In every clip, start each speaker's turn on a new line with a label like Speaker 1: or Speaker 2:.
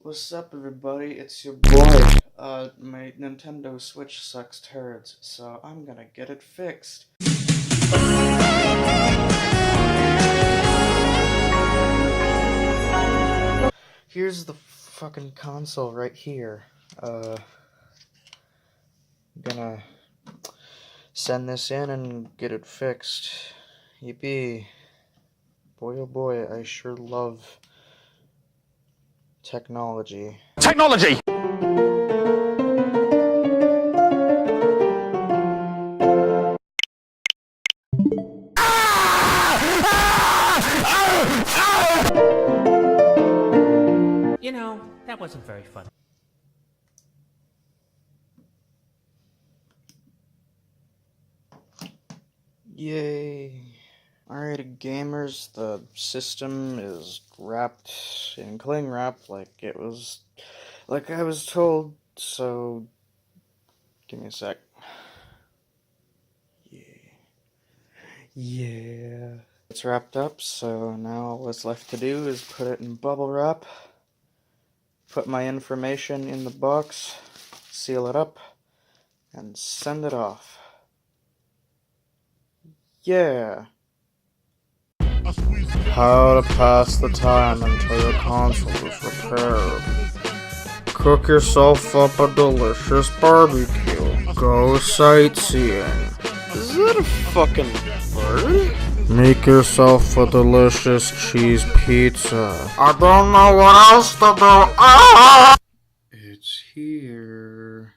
Speaker 1: What's up, everybody? It's your boy. My Nintendo Switch sucks turds, so I'm gonna get it fixed. Here's the fucking console right here. I'm gonna send this in and get it fixed. Yippee. Boy, oh boy, I sure love technology.
Speaker 2: Technology!
Speaker 3: You know, that wasn't very fun.
Speaker 1: Yay. Alright, gamers, the system is wrapped in cling wrap like I was told, so give me a sec. Yeah. It's wrapped up, so now all that's left to do is put it in bubble wrap, put my information in the box, seal it up, and send it off. Yeah. How to pass the time until your console is repaired. Cook yourself up a delicious barbecue. Go sightseeing.
Speaker 4: Is that a fucking bird?
Speaker 1: Make yourself a delicious cheese pizza. I don't know what else to do. Ah! It's here.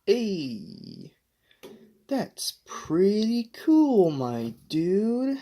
Speaker 1: Hey, that's pretty cool, my dude.